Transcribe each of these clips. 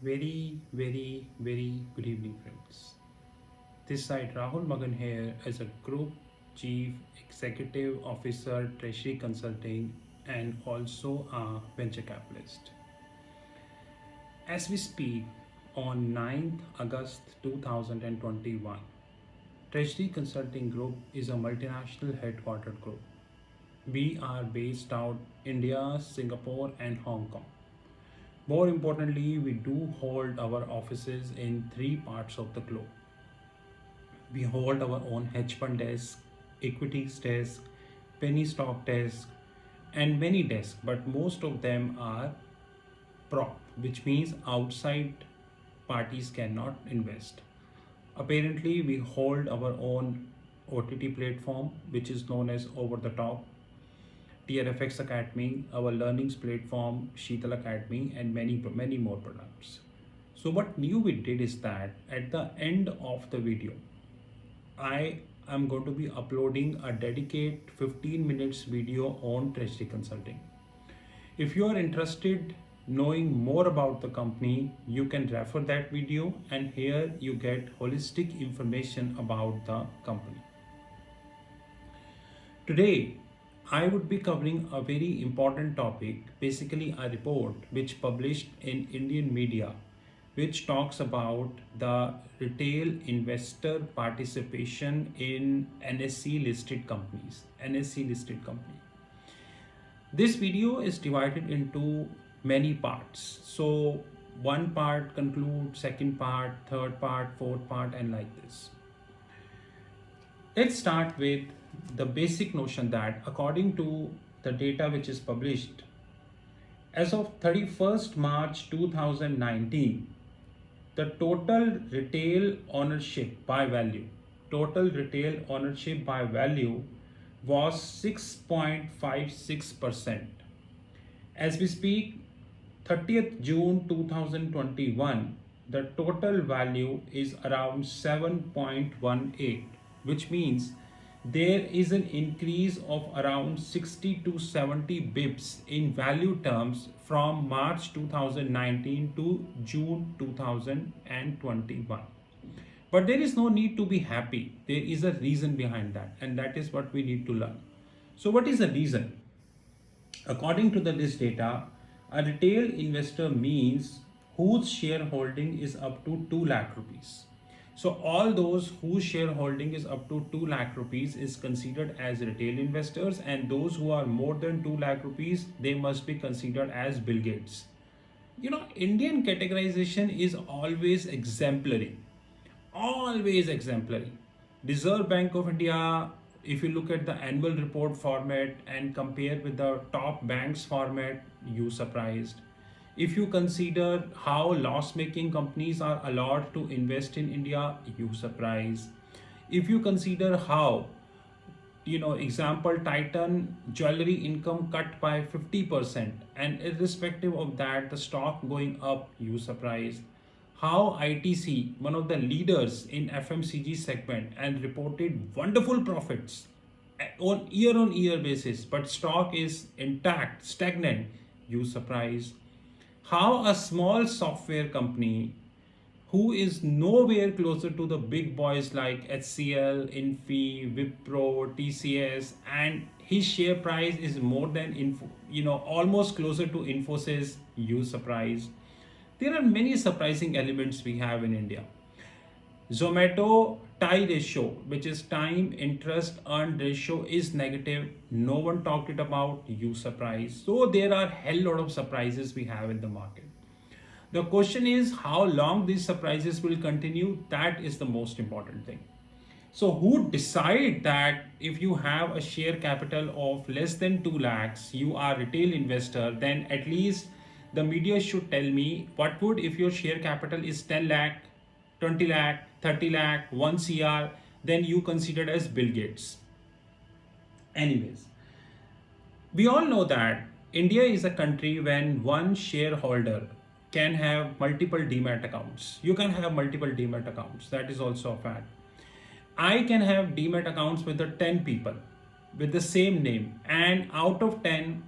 Very good evening, friends. This side Rahul Magan here as a Group Chief Executive Officer, Treasury Consulting, and also a venture capitalist. As we speak on 9th August 2021, Treasury Consulting Group is a multinational headquartered group. We are based out India, Singapore, and Hong Kong. More importantly, we do hold our offices in three parts of the globe. We hold our own hedge fund desk, equities desk, penny stock desk, and many desks, but most of them are prop, which means outside parties cannot invest. Apparently, we hold our own OTT platform, which is known as Over the Top, TRFX Academy, our learnings platform, Sheetal Academy, and many more products. So what new we did is that at the end of the video, I am going to be uploading a dedicated 15 minutes video on Treasury Consulting. If you are interested knowing more about the company, you can refer that video and here you get holistic information about the company. Today, I would be covering a very important topic, basically a report which published in Indian media, which talks about the retail investor participation in NSE listed companies, NSE listed company. This video is divided into many parts. So one part concludes, second part, third part, fourth part, and like this. Let's start with the basic notion that according to the data which is published, as of 31st March 2019, the total retail ownership by value was 6.56%. As we speak, 30th June 2021, the total value is around 7.18, which means there is an increase of around 60 to 70 bips in value terms from March 2019 to June 2021. But there is no need to be happy. There is a reason behind that, and that is what we need to learn. So, what is the reason? According to this data, a retail investor means whose shareholding is up to 2 lakh rupees. So all those whose shareholding is up to 2 lakh rupees is considered as retail investors, and those who are more than 2 lakh rupees, they must be considered as Bill Gates. Indian categorization is always exemplary. Always exemplary. Reserve Bank of India, if you look at the annual report format and compare with the top banks format, you surprised. If you consider how loss-making companies are allowed to invest in India, you surprise. If you consider how, example, Titan jewelry income cut by 50%, and irrespective of that, the stock going up, you surprise. How ITC, one of the leaders in FMCG segment, and reported wonderful profits on year basis, but stock is intact, stagnant, you surprise. How a small software company who is nowhere closer to the big boys like HCL, Infi, Wipro, TCS, and his share price is more than almost closer to Infosys, you surprise. There are many surprising elements we have in India. Zomato TIE ratio, which is time interest earned ratio, is negative. No one talked it about, you surprise. So there are hell lot of surprises we have in the market. The question is how long these surprises will continue. That is the most important thing. So who decide that if you have a share capital of less than 2 lakhs, you are retail investor, then at least the media should tell me what would if your share capital is 10 lakh, 20 lakh, 30 lakh, 1 CR, then you considered as Bill Gates. Anyways, we all know that India is a country when one shareholder can have multiple demat accounts. You can have multiple demat accounts. That is also a fact. I can have demat accounts with the 10 people with the same name, and out of 10,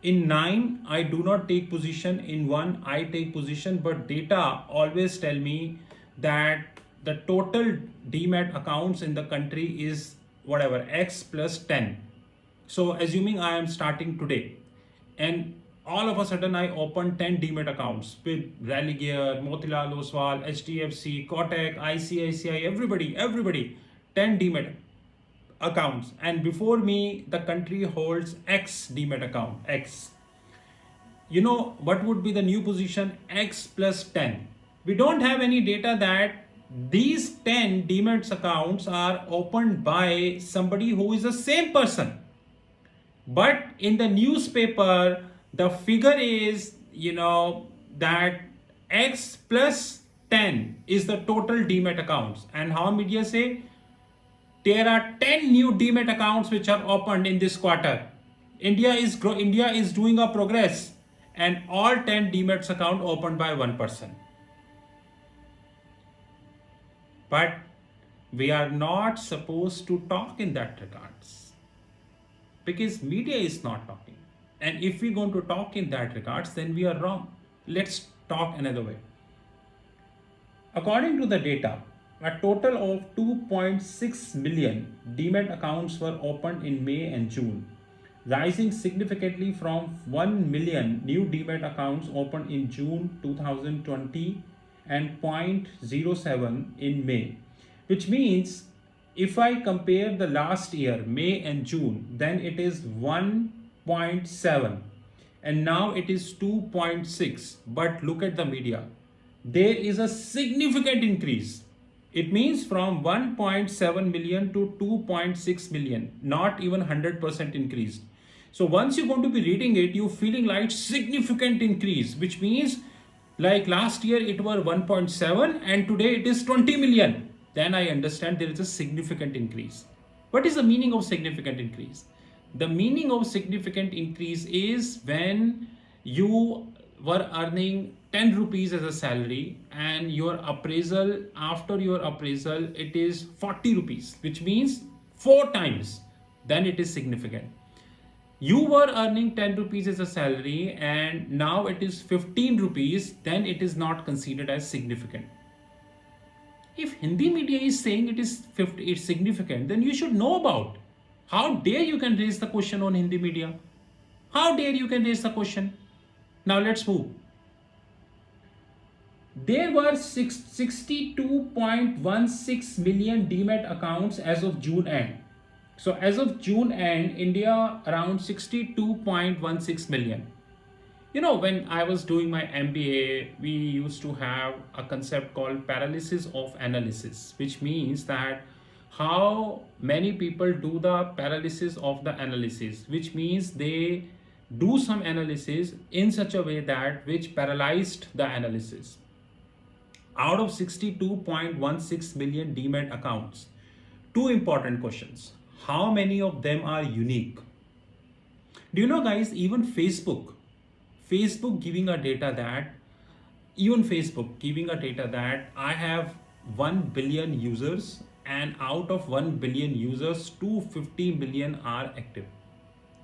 In 9, I do not take position. In 1, I take position, but data always tell me that the total demat accounts in the country is whatever X plus 10. So assuming I am starting today and all of a sudden I open 10 demat accounts with Religare, Motilal Oswal, HDFC, Kotak, ICICI, everybody, 10 demat accounts, and before me the country holds X demat account X. You know what would be the new position? X plus 10. We don't have any data that these 10 demat accounts are opened by somebody who is the same person, but in the newspaper the figure is, that X plus 10 is the total demat accounts. And how media say there are 10 new demat accounts which are opened in this quarter. India is doing a progress, and all 10 demat account opened by one person. But we are not supposed to talk in that regards, because media is not talking. And if we're going to talk in that regards, then we are wrong. Let's talk another way. According to the data, a total of 2.6 million demat accounts were opened in May and June, rising significantly from 1 million new demat accounts opened in June 2020 and zero point 0.07 in May. Which means if I compare the last year, May and June, then it is 1.7 and now it is 2.6. But look at the media. There is a significant increase. It means from 1.7 million to 2.6 million, not even 100% increased. So once you're going to be reading it, you're feeling like significant increase, which means like last year it was 1.7 and today it is 20 million. Then I understand there is a significant increase. What is the meaning of significant increase? The meaning of significant increase is when you were earning 10 rupees as a salary and your appraisal, after your appraisal, it is 40 rupees, which means 4 times, then it is significant. You were earning 10 rupees as a salary and now it is 15 rupees, then it is not considered as significant. If Hindi media is saying it's significant, then you should know about. How dare you can raise the question on Hindi media? How dare you can raise the question? Now let's move. There were 62.16 million demat accounts as of June end. So as of June end, India around 62.16 million. When I was doing my MBA, we used to have a concept called paralysis of analysis, which means that how many people do the paralysis of the analysis, which means they do some analysis in such a way that which paralyzed the analysis. Out of 62.16 million demat accounts, 2 important questions. How many of them are unique? Do you know, guys, even Facebook giving a data that I have 1 billion users, and out of 1 billion users, 250 million are active.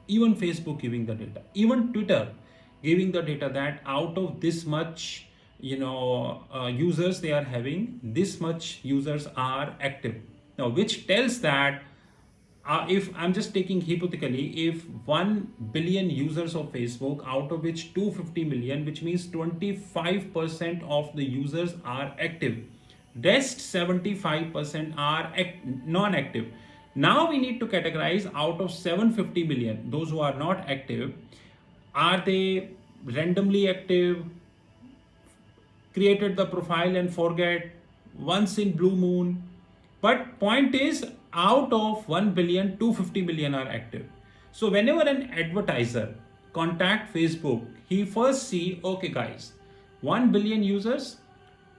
Even Facebook giving the data, even Twitter giving the data that out of this much users they are having, this much users are active. Now which tells that if I'm just taking hypothetically, if 1 billion users of Facebook, out of which 250 million, which means 25% of the users are active, rest 75% are non-active. Now we need to categorize out of 750 million, those who are not active, are they randomly active, created the profile and forget, once in blue moon? But point is, out of 1 billion, 250 million are active. So whenever an advertiser contact Facebook, he first see, okay guys, 1 billion users,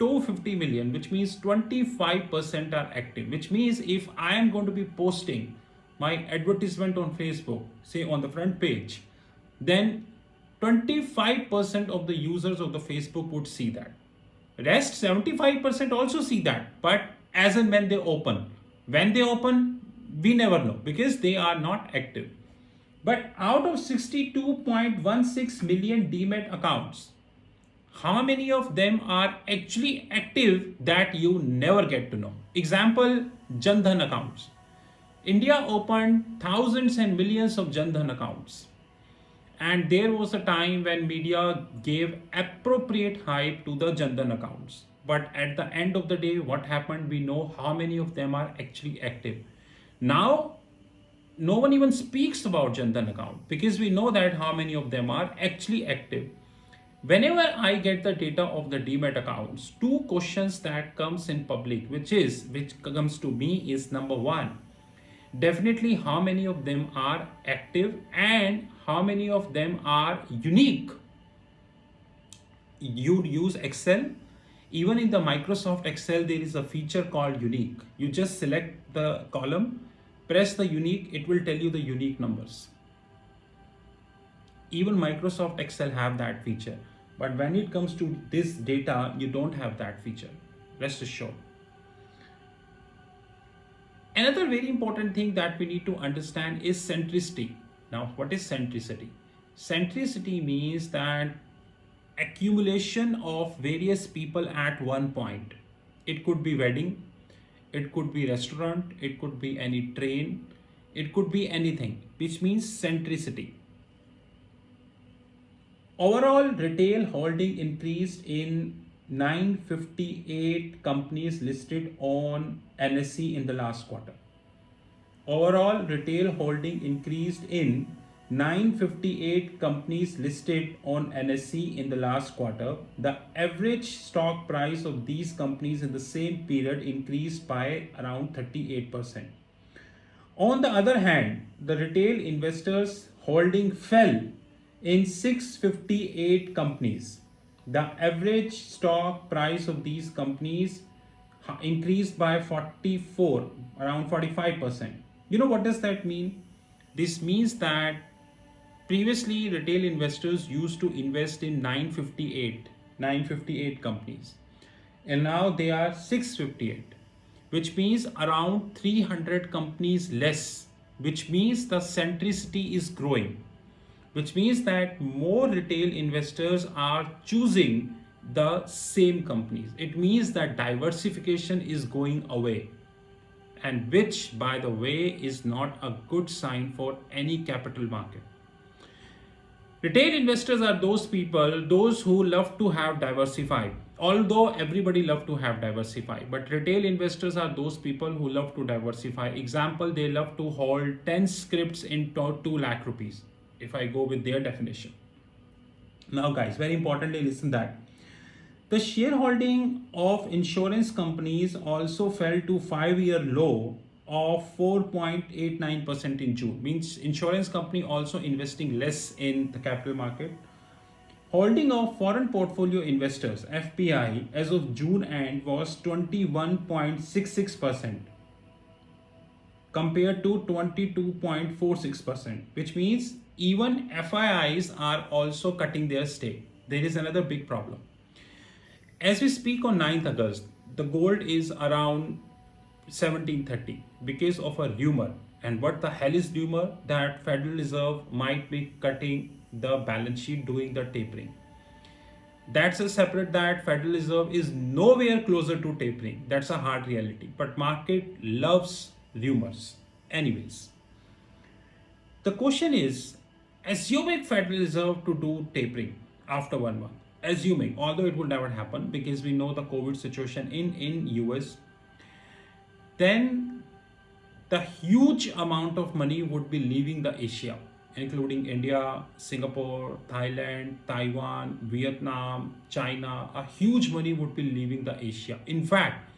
250 million, which means 25% are active, which means if I am going to be posting my advertisement on Facebook, say on the front page, then 25% of the users of the Facebook would see that. Rest 75% also see that, but as and when they open, we never know because they are not active. But out of 62.16 million Demat accounts, how many of them are actually active that you never get to know? Example, Jandhan accounts. India opened thousands and millions of Jandhan accounts. And there was a time when media gave appropriate hype to the Jandhan accounts. But at the end of the day, what happened? We know how many of them are actually active. Now, no one even speaks about Jandhan account because we know that how many of them are actually active. Whenever I get the data of the Demat accounts, two questions that comes in public, which comes to me is number one, definitely how many of them are active and how many of them are unique. You use Excel. Even in the Microsoft Excel, there is a feature called unique. You just select the column, press the unique, it will tell you the unique numbers. Even Microsoft Excel have that feature. But when it comes to this data, you don't have that feature. Rest assured. Another very important thing that we need to understand is centricity. Now, what is centricity? Centricity means that accumulation of various people at one point. It could be wedding, it could be restaurant, it could be any train, it could be anything, which means centricity. Overall retail holding increased in 958 companies listed on NSE in the last quarter. Overall retail holding increased in 958 companies listed on NSE in the last quarter. The average stock price of these companies in the same period increased by around 38%. On the other hand, the retail investors holding fell in 658 companies. The average stock price of these companies increased by 44, around 45%. You know what does that mean? This means that previously retail investors used to invest in 958 companies, and now they are 658, which means around 300 companies less, which means the centricity is growing, which means that more retail investors are choosing the same companies. It means that diversification is going away, and which, by the way, is not a good sign for any capital market. Retail investors are those people, those who love to have diversified. Although everybody love to have diversified, but retail investors are those people who love to diversify. Example, they love to hold 10 scripts in 2 lakh rupees. If I go with their definition. Now guys, very importantly, listen that the shareholding of insurance companies also fell to 5-year low of 4.89% in June. Means insurance company also investing less in the capital market. Holding of foreign portfolio investors FPI as of June end was 21.66% compared to 22.46%, which means even FIIs are also cutting their stake. There is another big problem. As we speak on 9th August, the gold is around 1730 because of a rumor. And what the hell is rumor? That Federal Reserve might be cutting the balance sheet, doing the tapering. That's a separate, that Federal Reserve is nowhere closer to tapering. That's a hard reality. But market loves rumors. Anyways, the question is, assuming Federal Reserve to do tapering after 1 month, assuming, although it will never happen because we know the COVID situation in US, then the huge amount of money would be leaving the Asia, including India, Singapore, Thailand, Taiwan, Vietnam, China. A huge money would be leaving the Asia. In fact,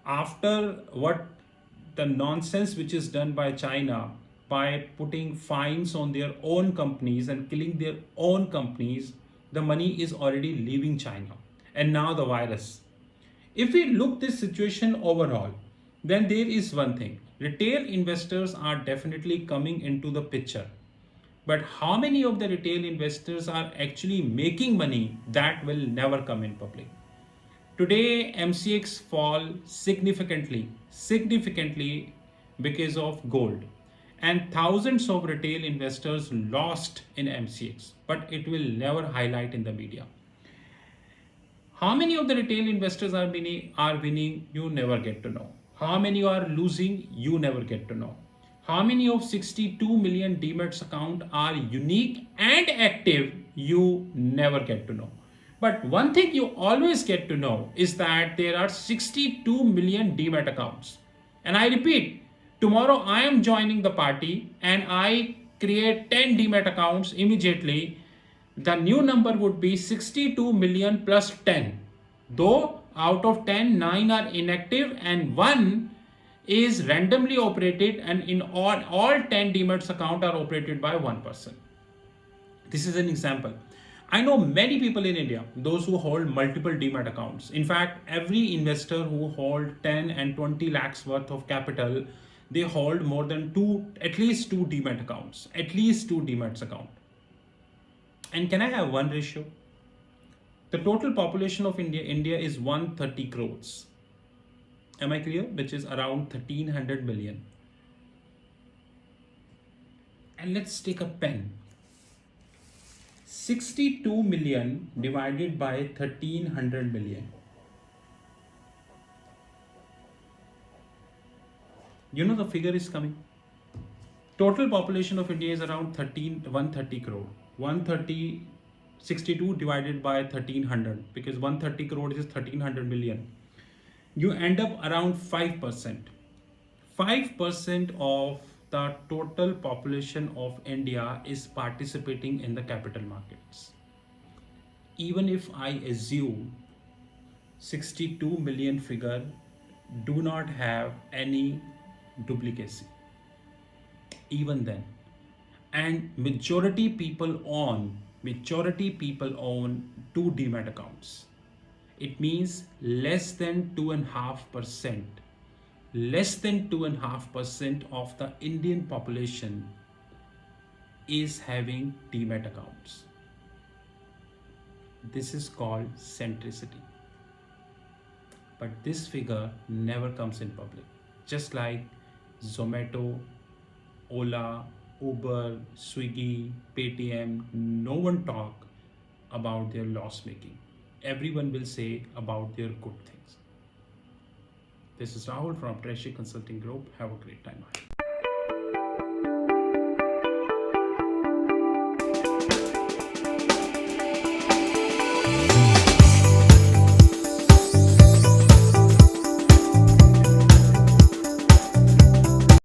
after what the nonsense which is done by China by putting fines on their own companies and killing their own companies, the money is already leaving China. And now the virus. If we look this situation overall, then there is one thing. Retail investors are definitely coming into the picture. But how many of the retail investors are actually making money, that will never come in public. Today, MCX fall significantly because of gold. and thousands of retail investors lost in MCX, but it will never highlight in the media. How many of the retail investors are winning? You never get to know. How many are losing? You never get to know. How many of 62 million Demat account are unique and active? You never get to know. But one thing you always get to know is that there are 62 million Demat accounts. And I repeat, tomorrow I am joining the party and I create 10 Demat accounts immediately, the new number would be 62 million plus 10. Though out of 10, 9 are inactive and 1 is randomly operated, and in all 10 Demat accounts are operated by one person. This is an example. I know many people in India, those who hold multiple Demat accounts. In fact, every investor who hold 10 and 20 lakhs worth of capital, they hold more than at least two Demat accounts, at least two Demat accounts. And can I have one ratio? The total population of India is 130 crores. Am I clear? Which is around 1300 million. And let's take a pen. 62 million divided by 1300 million. You know the figure is coming. Total population of India is around 130 crore. 130, 62 divided by 1300, because 130 crore is 1300 million. You end up around 5%. 5% of the total population of India is participating in the capital markets. Even if I assume 62 million figure do not have any duplicacy, even then, and majority people own two Demat accounts, it means less than 2.5% of the Indian population is having Demat accounts. This is called centricity. But this figure never comes in public. Just like Zomato, Ola, Uber, Swiggy, Paytm, no one talk about their loss making. Everyone will say about their good things. This is Rahul from Pressure Consulting Group. Have a great time.